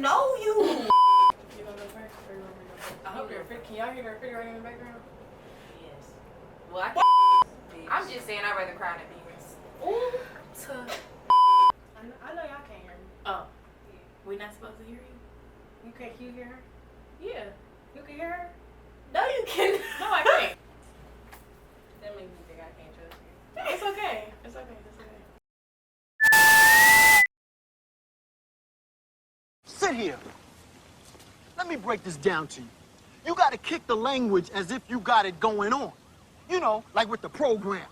know you. You gonna go first? Or you want me to go first? I hope can y'all hear the refrigerator in the background? Yes. Well, I can't. I'm just saying I'd rather cry than be racist. Ooh. I know y'all can't hear me. Oh. We not supposed to hear you? Can you hear her? Yeah. You can hear her? No, you can't. No, I can't. That makes me think I can't trust you. It's okay. It's okay. It's okay. Sit here. Let me break this down to you. You gotta kick the language as if you got it going on. You know, like with the program.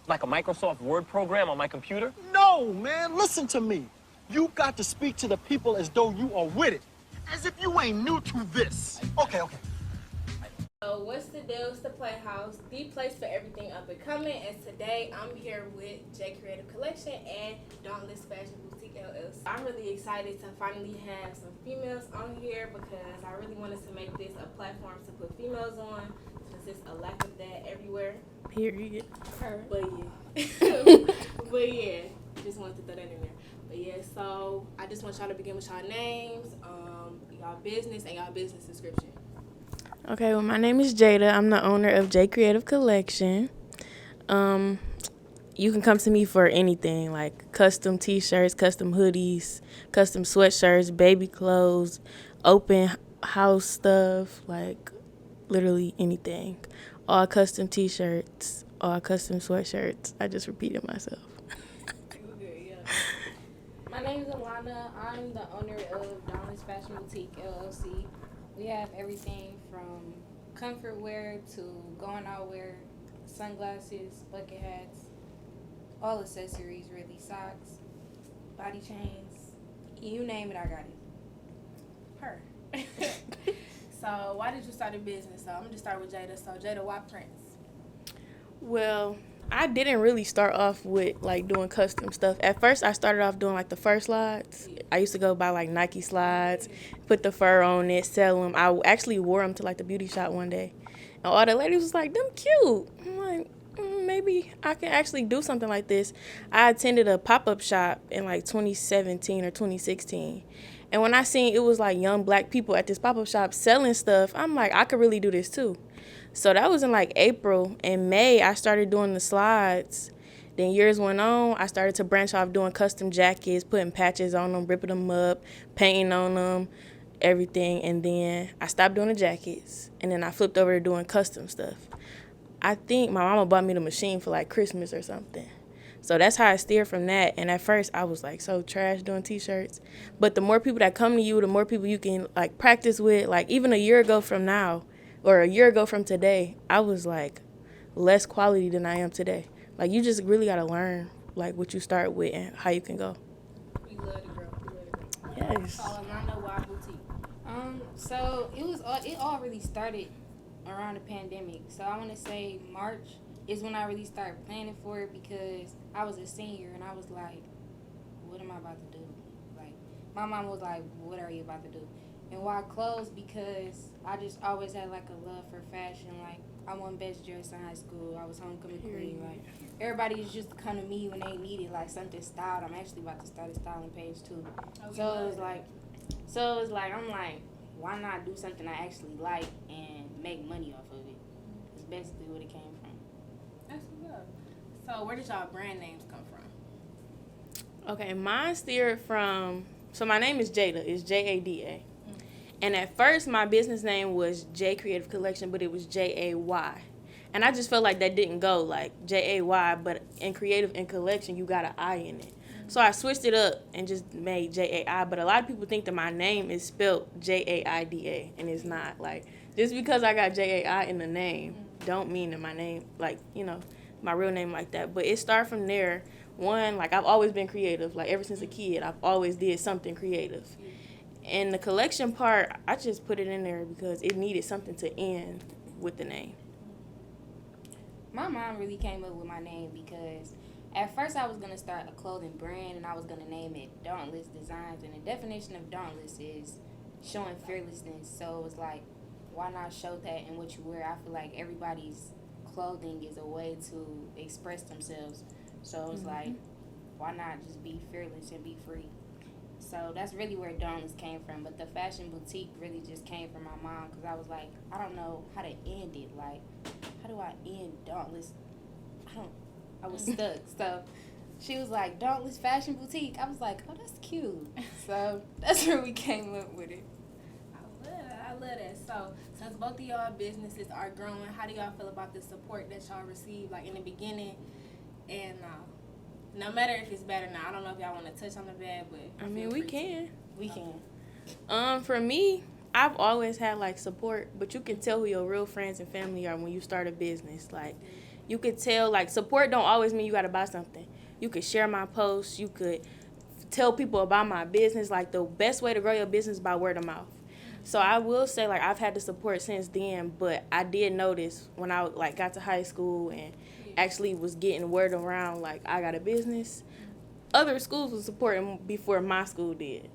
Like a Microsoft Word program on my computer? No, man, listen to me. You got to speak to the people as though you are with it. As if you ain't new to this. Okay. So what's the deal? It's the Playhouse, the place for everything up and coming. And today I'm here with J Creative Collection and Dauntless Fashion Boutique LLC. I'm really excited to finally have some females on here because I really wanted to make this a platform to put females on since it's a lack of that everywhere. Period. But yeah, just wanted to throw that in there. But yeah, so I just want y'all to begin with y'all names, y'all business, and y'all business description. Okay, well, my name is Jada. I'm the owner of J Creative Collection. You can come to me for anything, like custom T-shirts, custom hoodies, custom sweatshirts, baby clothes, open house stuff, like literally anything. All custom T-shirts, all custom sweatshirts. I just repeated myself. My name is Alonna. I'm the owner of Dauntless Fashion Boutique LLC. We have everything from comfort wear to going out wear, sunglasses, bucket hats, all accessories really, socks, body chains, you name it, I got it. So why did you start a business? So I'm gonna just start with Jada. So Jada, why Prince? Well, I didn't really start off with like doing custom stuff. At first, I started off doing like the fur slides. I used to go buy like Nike slides, put the fur on it, sell them. I actually wore them to like the beauty shop one day, and all the ladies was like, "Them cute." I'm like, maybe I can actually do something like this. I attended a pop-up shop in like 2017 or 2016. And when I seen it was like young black people at this pop-up shop selling stuff, I'm like, I could really do this too. So that was in like April. In May, I started doing the slides. Then years went on, I started to branch off doing custom jackets, putting patches on them, ripping them up, painting on them, everything. And then I stopped doing the jackets. And then I flipped over to doing custom stuff. I think my mama bought me the machine for like Christmas or something. So that's how I steered from that. And at first I was like so trash doing T-shirts. But the more people that come to you, the more people you can like practice with. Like even a year ago from now or a year ago from today, I was like less quality than I am today. Like you just really got to learn like what you start with and how you can go. We love to grow. Yes. So Alonna, why boutique? So it all really started around the pandemic. So I want to say March is when I really started planning for it because I was a senior and I was like, what am I about to do? Like, my mom was like, what are you about to do? And why clothes? Because I just always had like a love for fashion. Like, I won best dress in high school. I was homecoming queen. Like, everybody used just to come to me when they needed like something styled. I'm actually about to start a styling page too. Okay. So it was like, I'm like, why not do something I actually like and make money off of it? It's basically what it came from. That's good. So where did y'all brand names come from? Okay, mine steered from, so my name is Jada. It's Jada. And at first, my business name was J Creative Collection, but it was Jay. And I just felt like that didn't go, like Jay, but in Creative and Collection, you got an I in it. So I switched it up and just made Jai. But a lot of people think that my name is spelled Jaida, and it's not. Like, just because I got Jai in the name, don't mean that my name, like, you know, my real name like that. But it started from there. One, like, I've always been creative. Like, ever since a kid, I've always did something creative. And the collection part, I just put it in there because it needed something to end with the name. My mom really came up with my name because at first I was going to start a clothing brand and I was going to name it Dauntless Designs. And the definition of Dauntless is showing fearlessness. So it was like, why not show that in what you wear? I feel like everybody's clothing is a way to express themselves. So it's like, why not just be fearless and be free? So that's really where Dauntless came from. But the fashion boutique really just came from my mom because I was like, I don't know how to end it. Like, how do I end Dauntless? I was stuck. So she was like, Dauntless Fashion Boutique. I was like, oh, that's cute. So that's where we came up with it. I love that. So, since both of y'all businesses are growing, how do y'all feel about the support that y'all received, like in the beginning? And no matter if it's bad or not, I don't know if y'all want to touch on the bad, but I mean, we can. We can. For me, I've always had like support, but you can tell who your real friends and family are when you start a business. Like, you could tell, like, support don't always mean you got to buy something. You could share my posts. You could tell people about my business. Like, the best way to grow your business is by word of mouth. So I will say, like, I've had the support since then, but I did notice when I, like, got to high school and actually was getting word around, like, I got a business, other schools was supporting before my school did.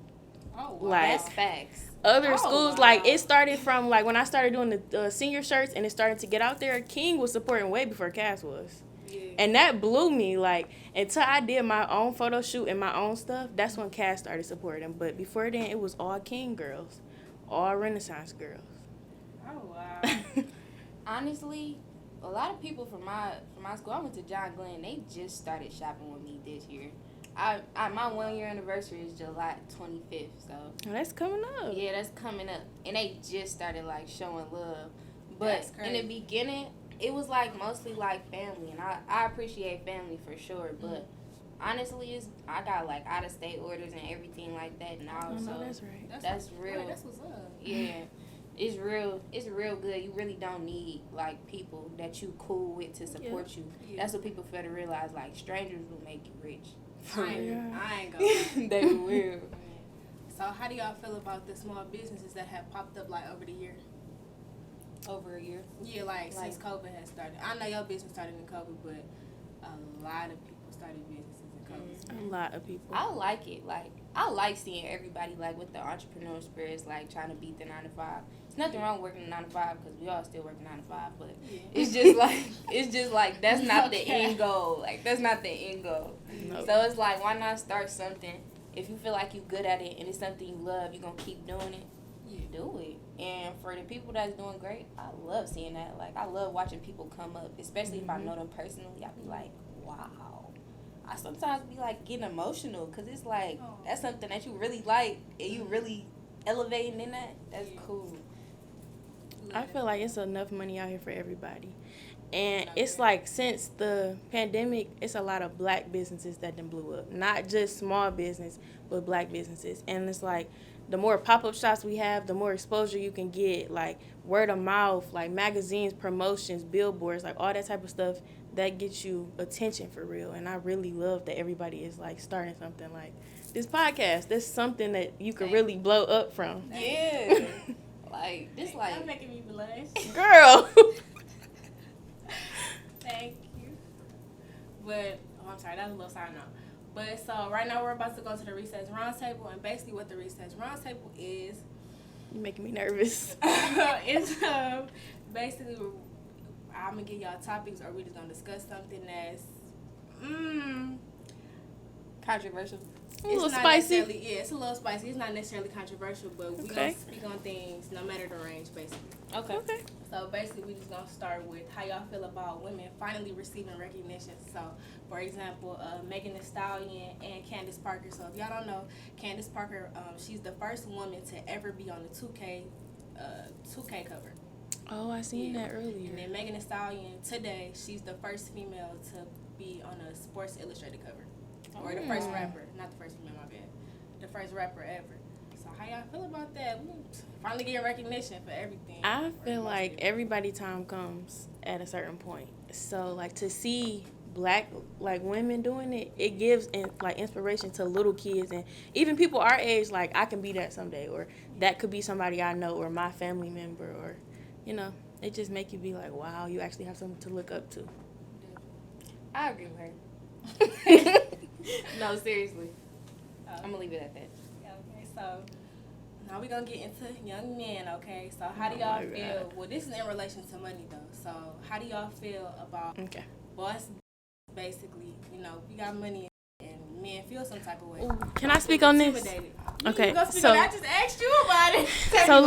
Oh, wow. Like, That's facts. Other schools, wow. like, it started from, like, when I started doing the senior shirts and it started to get out there, King was supporting way before Cass was. Yeah. And that blew me, like, until I did my own photo shoot and my own stuff, that's when Cass started supporting. But before then, it was all King girls, all Renaissance girls. Oh, wow. Honestly, a lot of people from my school, I went to John Glenn, they just started shopping with me this year. My 1 year anniversary is July 25th, so That's coming up. yeah, that's coming up, and they just started like showing love. But in the beginning, it was like mostly like family, and I appreciate family for sure. But honestly, I got like out of state orders and everything like that now. Oh, so no, that's right. That's real. Right, that's what's up. Yeah. It's real good. You really don't need like people that you cool with to support you. Yeah. That's what people fail to realize. Like, strangers will make you rich. I ain't gonna. They will. So how do y'all feel about the small businesses that have popped up like over the year? Over a year. Yeah, like since COVID has started. I know your business started in COVID, but a lot of people started businesses in COVID. A lot of people. I like it. Like, I like seeing everybody like with the entrepreneur spirits, like trying to beat the 9 to 5. There's nothing wrong with working 9 to 5 because we all still working 9 to 5, but it's just like that's not the end goal. Like, that's not the end goal. Nope. So it's like, why not start something? If you feel like you're good at it and it's something you love, you're gonna keep doing it. Do it. And for the people that's doing great, I love seeing that. Like, I love watching people come up, especially if I know them personally. I be like, wow. I sometimes be like getting emotional because it's like that's something that you really like and you really elevating in that. That's cool. I feel like it's enough money out here for everybody. And it's like, since the pandemic, it's a lot of black businesses that done blew up. Not just small business, but black businesses. And it's like, the more pop-up shops we have, the more exposure you can get, like word of mouth, like magazines, promotions, billboards, like all that type of stuff that gets you attention for real. And I really love that everybody is like starting something like this podcast. That's something that you could really blow up from. Yeah. Like, this like... You're making me blush. Girl. Thank you. But, I'm sorry, that was a little side note. But, so, right now we're about to go to the Research Roundtable, and basically what the Research Roundtable is... You're making me nervous. It's basically, I'm going to give y'all topics, or we're just going to discuss something that's... controversial. A little spicy. Yeah, it's a little spicy. It's not necessarily controversial, but we're going to speak on things no matter the range, basically. Okay. So basically, we're just going to start with how y'all feel about women finally receiving recognition. So, for example, Megan Thee Stallion and Candace Parker. So if y'all don't know, Candace Parker, she's the first woman to ever be on the 2K cover. Oh, I seen that earlier. And then Megan Thee Stallion, today, she's the first female to be on a Sports Illustrated cover. Or the first rapper, not the first female, my bad. The first rapper ever. So how y'all feel about that? We finally getting recognition for everything. I feel like everybody time comes at a certain point. So like, to see black like women doing it, it gives like inspiration to little kids and even people our age. Like, I can be that someday, or that could be somebody I know, or my family member, or you know, it just make you be like, wow, you actually have something to look up to. I agree with her. No, seriously. I'm going to leave it at that. Okay, so now we're going to get into young men, okay? So how do y'all feel? Well, this is in relation to money, though. So how do y'all feel about boss, basically? You know, we got money and men feel some type of way. Can I speak on this? Intimidated. Okay, I just asked you about it. So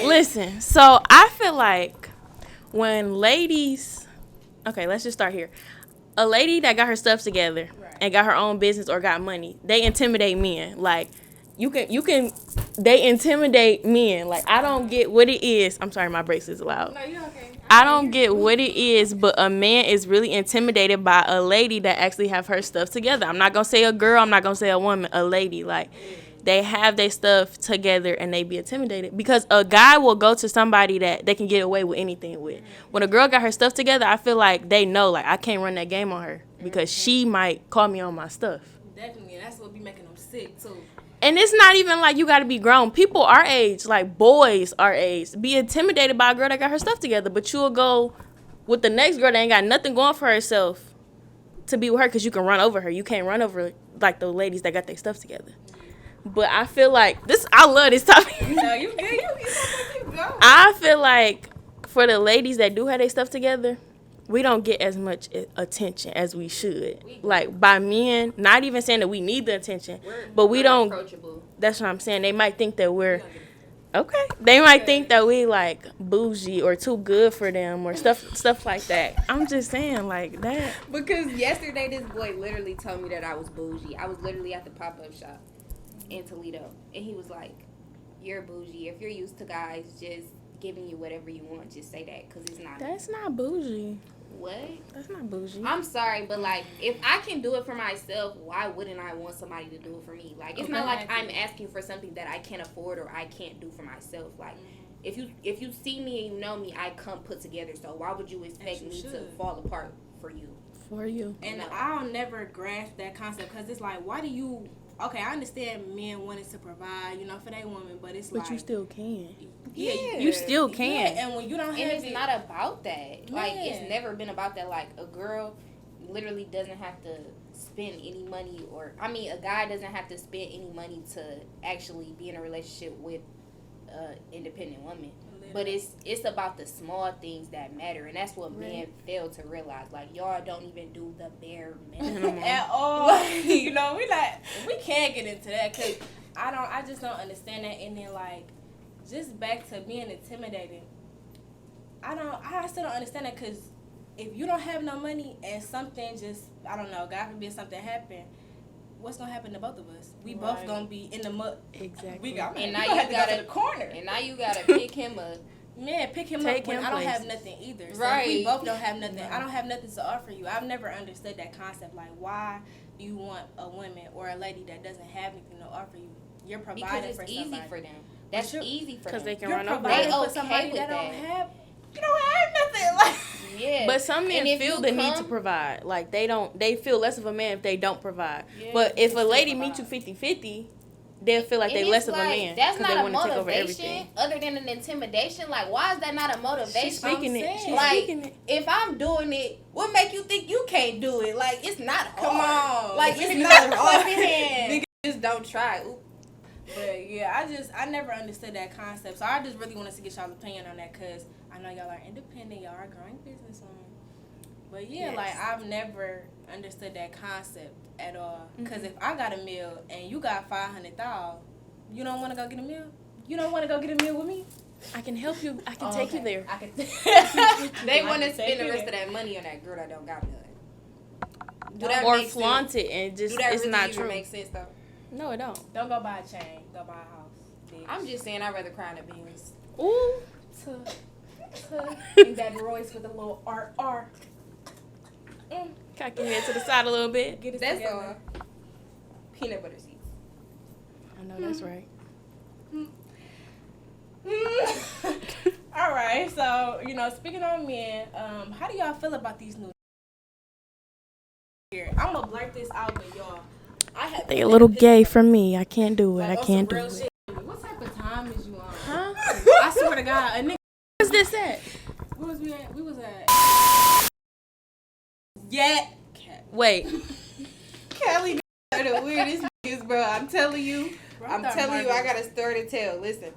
listen. So I feel like when ladies, okay, let's just start here. A lady that got her stuff together and got her own business or got money, they intimidate men. Like they intimidate men. Like I don't get what it is. I'm sorry, my brakes is loud. No, you're okay. I don't get what it is, but a man is really intimidated by a lady that actually have her stuff together. I'm not gonna say a girl. I'm not gonna say a woman. A lady, like they have their stuff together and they be intimidated because a guy will go to somebody that they can get away with anything with. When a girl got her stuff together, I feel like they know, like I can't run that game on her because she might call me on my stuff. Definitely, that's what be making them sick too. And it's not even like you got to be grown. People our age, like boys our age, be intimidated by a girl that got her stuff together. But you'll go with the next girl that ain't got nothing going for herself to be with her because you can run over her. You can't run over like the ladies that got their stuff together. But I feel like I love this topic. No, you good. You keep going. I feel like for the ladies that do have their stuff together, we don't get as much attention as we should. Like by men, not even saying that we need the attention, but we don't. Approachable. That's what I'm saying. They might think that we're okay. They might think that we like bougie or too good for them or stuff like that. I'm just saying like that. Because yesterday this boy literally told me that I was bougie. I was literally at the pop-up shop in Toledo, and he was like, "You're bougie. If you're used to guys just giving you whatever you want, just say that because it's not." That's not bougie. What? That's not bougie. I'm sorry, but like, if I can do it for myself, why wouldn't I want somebody to do it for me? Like, it's not like I'm asking for something that I can't afford or I can't do for myself. Like, if you see me and you know me, I come put together. So why would you expect me to fall apart for you? For you. And I'll never grasp that concept because it's like, why do you? Okay, I understand men wanting to provide, for their woman, but it's like. But you still can. Yeah, you still can. Yeah, and when you don't have it's not about that. Like, it's never been about that. Like, a girl literally doesn't have to spend any money a guy doesn't have to spend any money to actually be in a relationship with an independent woman. But it's about the small things that matter, and that's what men fail to realize. Like, y'all don't even do the bare minimum at all. We can't get into that because I just don't understand that. And then like, just back to being intimidated. I still don't understand that because if you don't have no money and something just God forbid something happen. What's gonna happen to both of us? We both gonna be in the mud. Exactly. And now you gotta go to the corner. And now you gotta pick him up. Man, pick him up when I don't have nothing either. So if we both don't have nothing. I don't have nothing to offer you. I've never understood that concept. Like, why do you want a woman or a lady that doesn't have anything to offer you? You're providing for somebody. Because it's easy for them. That's easy for them. Because they can You're run over. providing They for somebody okay that with don't that. have. You don't have nothing. Like. Yeah. But some men feel the need to provide. Like, they feel less of a man if they don't provide. Yeah, but if a lady meets you 50-50, they'll feel like they're less of a man. That's not a they motivation other than an intimidation. Like, why is that not a motivation? She's speaking it. She's like, speaking it. if I'm doing it, what make you think you can't do it? Like, it's not hard. Come on. Like, it's not hard. Niggas just don't try. Ooh. But yeah, I never understood that concept. So I just really wanted to get y'all's opinion on that because I know y'all are independent, y'all are growing businesswomen. But yeah, like I've never understood that concept at all. Because if I got a meal and you got $500,000, you don't want to go get a meal? You don't want to go get a meal with me? I can help you. I can take you there. I can. They want to spend the rest of that money on that girl that don't got none. Or flaunt it and just do that it's really not even true. Make sense though? No, it don't. Don't go buy a chain. Go buy a house. Bitch. I'm just saying I'd rather cry in the beans. Ooh. In that Royce with a little R. Cock your head to the side a little bit. Get it That's together. all. Peanut butter seeds. I know that's right. All right, so speaking on men, how do y'all feel about these new? Here, I'm gonna blurt this out, but y'all, They a little gay for me. I can't do it. like, I can't do real it. shit. What type of time is you on? Huh? I swear to God, a nigga. What's this at? Where was we at? We was at. Yeah. Wait. Kelly are the weirdest niggas, bro. I'm telling you. I got a story to tell. Listen.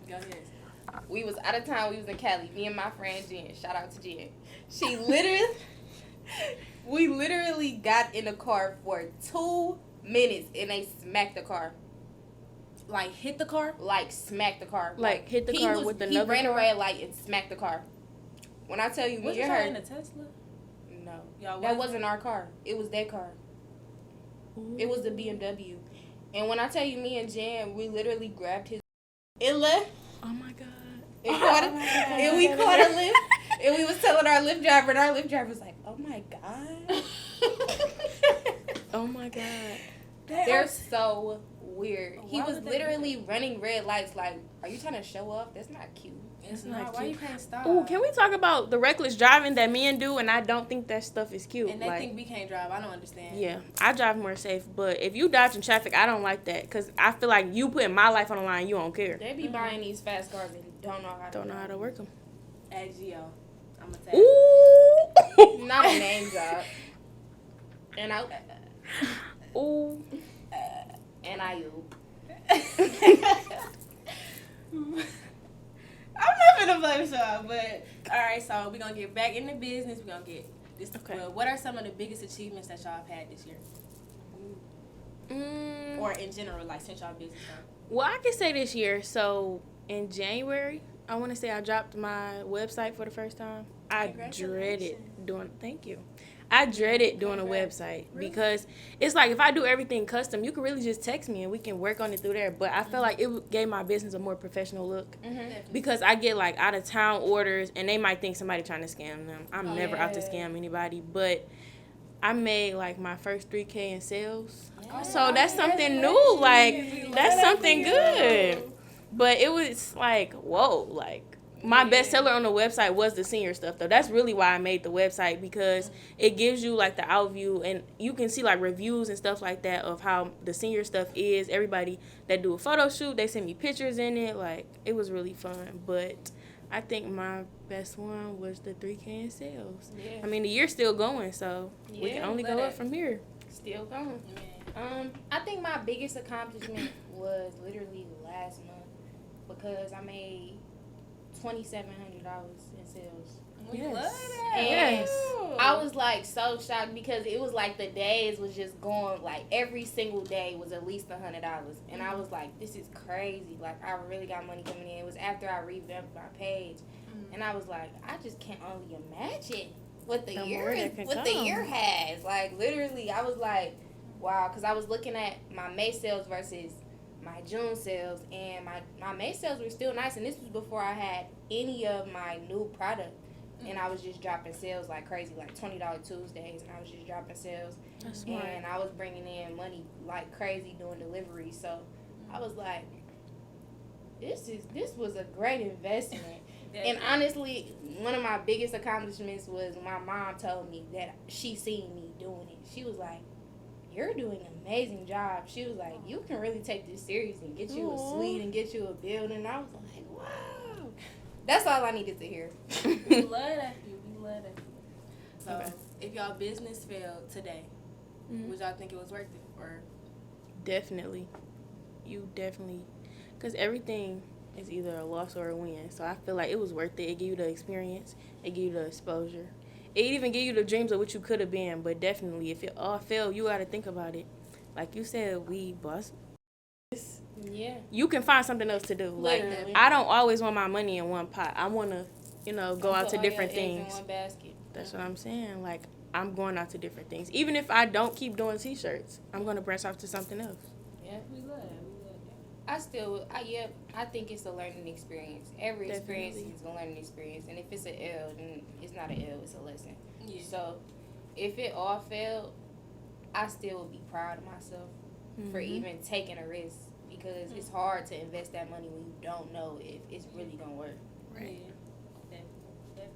Go ahead. We was out of town. We was in Cali. Me and my friend Jen. Shout out to Jen. We literally got in the car for 2 minutes and they smacked the car. Like hit the car? Like smacked the car. Like hit the car with another He ran car? a red light and smacked the car. When I tell you, Was you y'all heard in a Tesla? no, Y'all that wasn't our car. It was their car. It was the BMW. And when I tell you, me and Jan, we literally grabbed his and left. Oh my god. And, and we caught a lift. And we was telling our Lyft driver, and our Lyft driver was like, "Oh my god." Oh my god. They're so weird. He Why was would they literally running red lights. Like, are you trying to show off? That's not cute. It's not not. Why cute. you can't stop? Ooh, can we talk about the reckless driving that men do? And I don't think that stuff is cute. And they like, think we can't drive. I don't understand. yeah, I drive more safe. But if you dodge in traffic, I don't like that. Because I feel like you putting my life on the line, you don't care. They be buying these fast cars and don't know how to Don't know how to work them. At Geo, I'm gonna tell you. Ooh. Not a name drop. And I Ooh. and I I'm not gonna blame y'all, but all right. So we're gonna get back into business. We're gonna get this. Okay. Well, what are some of the biggest achievements that y'all have had this year, or in general, like since y'all business started? Well, I can say this year. So in January, I want to say I dropped my website for the first time. I dreaded doing. Thank you. I dreaded doing a website because it's like if I do everything custom, you can really just text me and we can work on it through there. But I felt like it gave my business a more professional look because I get like out of town orders and they might think somebody trying to scam them. I'm never out to scam anybody, but I made like my first $3,000 in sales. So that's something new. Like that's something good. But it was like, whoa, like my bestseller on the website was the senior stuff though. That's really why I made the website because it gives you like the outview and you can see like reviews and stuff like that of how the senior stuff is. Everybody that do a photo shoot, they send me pictures in it. Like it was really fun. But I think my best one was the $3,000 in sales. Yeah. I mean the year's still going, so we can only go up from here. still going. I think my biggest accomplishment was literally last month because I made $2,700 in sales. Yes. And Yes. I was like so shocked because it was like the days was just going like every single day was at least $100, and I was like, this is crazy. Like I really got money coming in. It was after I revamped my page, and I was like, I just can't only imagine what the year has. Like literally, I was like, wow, because I was looking at my May sales versus my June sales, and my May sales were still nice, and this was before I had any of my new product. And I was just dropping sales like crazy, like $20 Tuesdays, and I was just dropping sales. That's smart. And I was bringing in money like crazy doing deliveries. So I was like, this was a great investment. And honestly, one of my biggest accomplishments was my mom told me that she seen me doing it. She was like, you're doing an amazing job. She was like, you can really take this serious and get you a suite and get you a building. And I was like, wow. That's all I needed to hear. We love that for you. We love that for you. So, if y'all business failed today, would y'all think it was worth it? Or Definitely. You definitely. Because everything is either a loss or a win. So I feel like it was worth it. It gave you the experience. It gave you the exposure. It even gave you the dreams of what you could have been. But definitely, if it all failed, you got to think about it. Like you said, we bust. Yeah. You can find something else to do. Literally. Like, I don't always want my money in one pot. I want to, go out to different things. In one basket. That's what I'm saying. Like, I'm going out to different things. Even if I don't keep doing T-shirts, I'm going to branch off to something else. Yeah. we love that. We love that. I think it's a learning experience. Every experience Definitely. is a learning experience. And if it's an L, then it's not an L, it's a lesson. Yeah. So, if it all failed, I still would be proud of myself for even taking a risk. Because it's hard to invest that money when you don't know if it's really going to work. Right. Yeah. Definitely.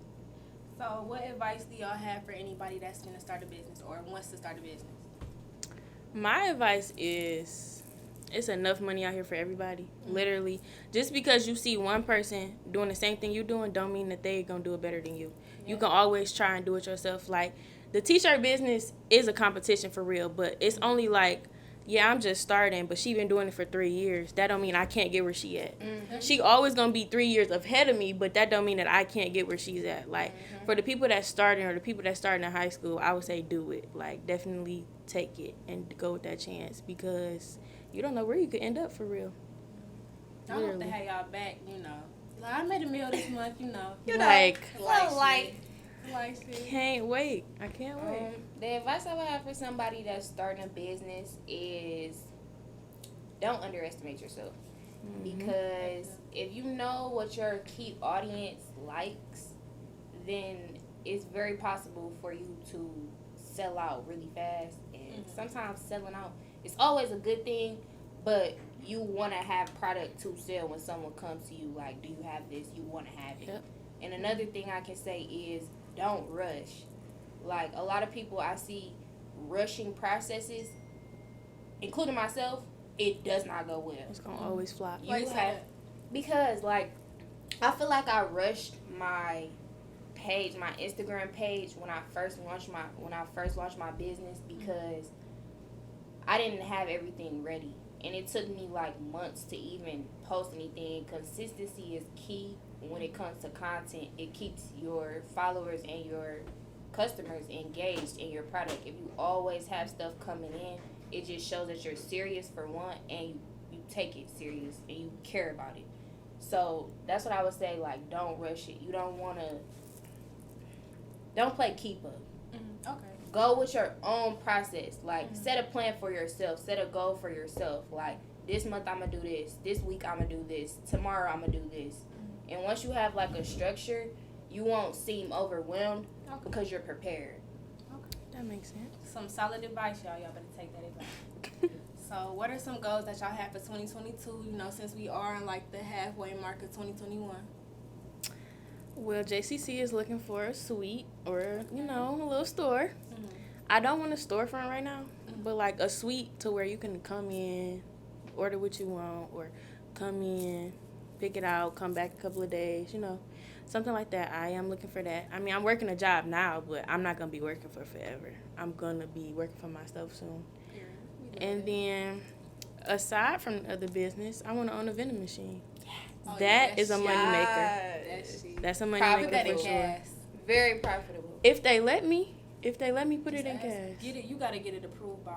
So, what advice do y'all have for anybody that's going to start a business or wants to start a business? My advice is it's enough money out here for everybody. Literally. Just because you see one person doing the same thing you're doing don't mean that they're going to do it better than you. Yeah. You can always try and do it yourself. Like, the T-shirt business is a competition for real, but it's only like, yeah, I'm just starting, but she been doing it for 3 years. That don't mean I can't get where she at. She always going to be 3 years ahead of me, but that don't mean that I can't get where she's at. Like, for the people that's starting or the people that's starting in high school, I would say do it. Like, definitely take it and go with that chance because you don't know where you could end up for real. I hope to have y'all back, you know. Like, I made a meal this month, you know. Like, Can't wait. I can't wait. The advice I would have for somebody that's starting a business is don't underestimate yourself. Because if you know what your key audience likes, then it's very possible for you to sell out really fast. And sometimes selling out is always a good thing, but you want to have product to sell when someone comes to you like, do you have this? You want to have it. Yep. And another thing I can say is don't rush. Like, a lot of people I see rushing processes, including myself, it does not go well. It's going to always flop. Because, like, I feel like I rushed my page, my Instagram page, when I first launched my business, because I didn't have everything ready. And it took me like months to even post anything. Consistency is key when it comes to content. It keeps your followers and your customers engaged in your product. If you always have stuff coming in, it just shows that you're serious for one, and you take it serious and you care about it. So that's what I would say, like, don't rush it. You don't play keep up. Okay. Go with your own process. Like, set a plan for yourself. Set a goal for yourself. Like, this month I'm going to do this. This week I'm going to do this. Tomorrow I'm going to do this. And once you have, like, a structure, you won't seem overwhelmed because you're prepared. Okay. That makes sense. Some solid advice, y'all. Y'all better take that advice. So, what are some goals that y'all have for 2022, you know, since we are on, like, the halfway mark of 2021? Well, JCC is looking for a suite or, you know, a little store. I don't want a storefront right now, but like a suite to where you can come in, order what you want, or come in, pick it out, come back a couple of days, you know, something like that. I am looking for that. I mean, I'm working a job now, but I'm not going to be working for forever. I'm going to be working for myself soon. And then, aside from the other business, I want to own a vending machine. That is a money maker. That's a money maker for sure. Very profitable. If they let me put it in cash. Get it. You gotta get it approved by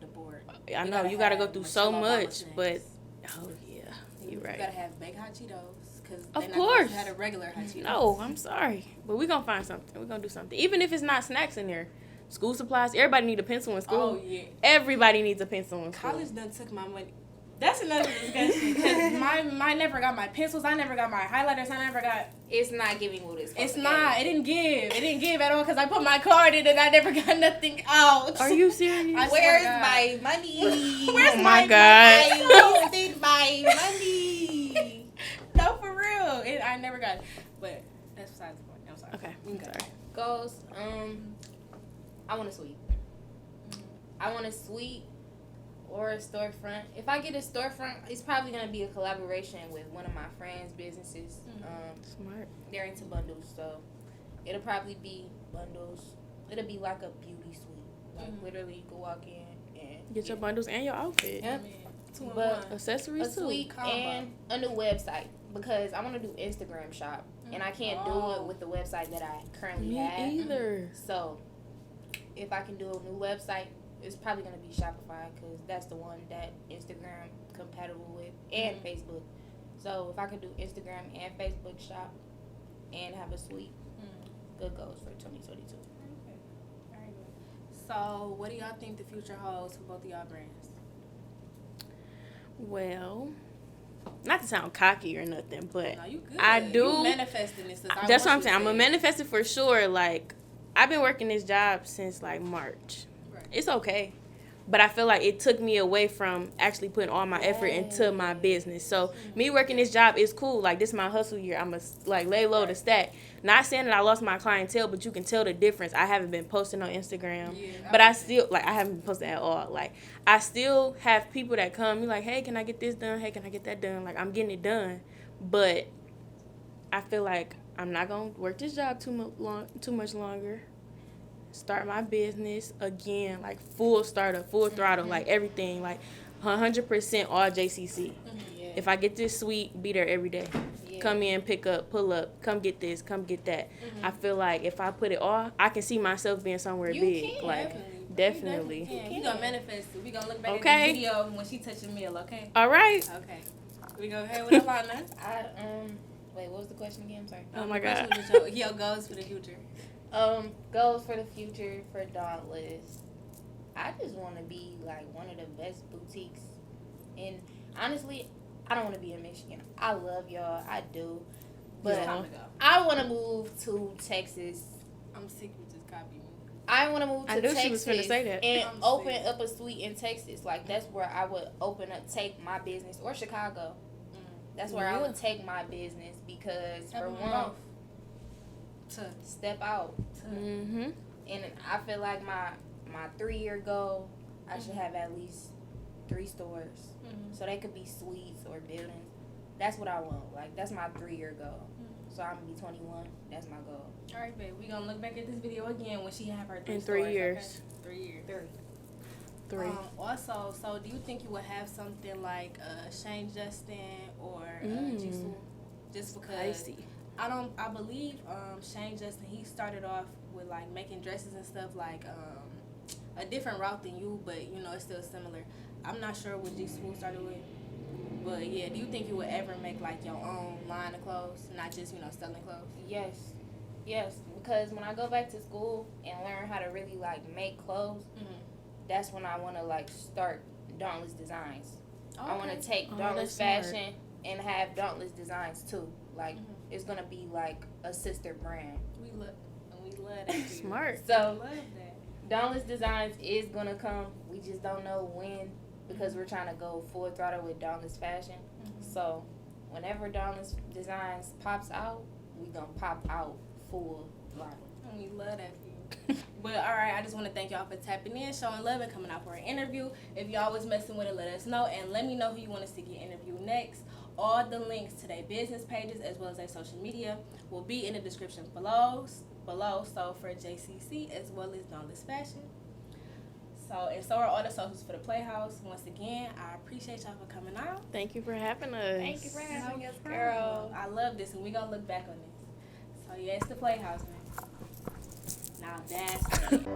the board. I know you gotta go through so much, but oh yeah, you're right. You gotta have baked hot Cheetos, cause of they're course not gonna have a regular hot Cheetos. No, I'm sorry, but we gonna find something. We gonna do something, even if it's not snacks in there. School supplies. Everybody need a pencil in school. Oh yeah. Everybody needs a pencil in school. College done took my money. That's another discussion. Cause my never got my pencils. I never got my highlighters. I never got. It's not giving what it's. It's not. It didn't give. It didn't give at all because I put my card in and I never got nothing out. Are you serious? Where's my money? Where's my God? I wasted my money. No, for real. I never got it. But that's besides the point. I'm sorry. Okay. I'm sorry. Goals. I want a suite. I want a suite. Or a storefront. If I get a storefront, it's probably going to be a collaboration with one of my friends' businesses. Smart. They're into bundles, so it'll probably be bundles. It'll be like a beauty suite. Like, literally, you can walk in and get your bundles and your outfit. Yep. But accessories a suite too. and a new website, because I want to do Instagram shop, and I can't do it with the website that I currently have. Me either. So, if I can do a new website, it's probably going to be Shopify, because that's the one that Instagram compatible with, and Facebook. So if I could do Instagram and Facebook shop and have a suite, good goals for 2022. Okay. Very good. So what do y'all think the future holds for both of y'all brands? Well, not to sound cocky or nothing, but No, you good. I do. You manifesting this. That's what I'm saying. I'm a manifestor for sure. Like, I've been working this job since like March. It's okay, but I feel like it took me away from actually putting all my effort into my business. So me working this job is cool. Like, this is my hustle year. I'm like lay low to stack. Not saying that I lost my clientele, but you can tell the difference. I haven't been posting on Instagram, but I still I haven't been posting at all. Like, I still have people that come. Be like, hey, can I get this done? Hey, can I get that done? Like, I'm getting it done, but I feel like I'm not gonna work this job too much longer. Start my business again, like full startup, full throttle, like everything, like 100% all JCC. If I get this suite, be there every day. Come in, pick up, pull up, come get this, come get that. I feel like if I put it all, I can see myself being somewhere big. Can. Like, definitely. You gonna manifest it. We gonna look back at Okay. the video when she touching meal, okay? All right. Okay. We go ahead with Alonna. Wait, what was the question again? I'm sorry. Oh my God. Yo, goals for the future. Goals for the future for Dauntless. I just want to be like one of the best boutiques. And honestly, I don't want to be in Michigan. I love y'all. I do. But I want to move to Texas. I'm sick of just copying me. I want to move to Texas she was finna say that. and open up a suite in Texas. Like, that's where I would take my business. Or Chicago. That's where I would take my business because, for one, to step out. Mm-hmm. And I feel like my 3-year goal, I should have at least 3 stores. So they could be suites or buildings. That's what I want. Like, that's my 3-year goal. So I'm going to be 21. That's my goal. All right, babe. We're going to look back at this video again when she have her 3 In stores, 3 years. Okay? 3 years. 3. Also, so do you think you would have something like Shane Justin or Jisoo? Just because I believe Shane Justin, he started off with like making dresses and stuff, like a different route than you, but you know it's still similar. I'm not sure what Jisoo started with, but yeah, do you think you would ever make like your own line of clothes, not just selling clothes? Yes, because when I go back to school and learn how to really like make clothes, that's when I want to like start Dauntless Designs. Okay. I want to take Dauntless Fashion and have Dauntless Designs too. Like it's gonna be like a sister brand. We love that. Smart. So Dauntless Designs is gonna come. We just don't know when because we're trying to go full throttle with Dauntless Fashion. So whenever Dauntless Designs pops out, we gonna pop out full throttle. And we love that for you. But all right, I just want to thank y'all for tapping in, showing love, and coming out for an interview. If y'all was messing with it, let us know, and let me know who you want us to get interviewed next. All the links to their business pages as well as their social media will be in the description below. So for JCC as well as Dauntless Fashion. So are all the socials for the Playhouse. Once again, I appreciate y'all for coming out. Thank you for having us. Thank you for having us, girl. I love this, and we're gonna look back on this. So yeah, it's the Playhouse, man. Now that's it.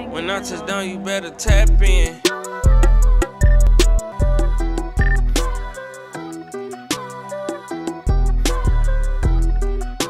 When I touch down, you better tap in.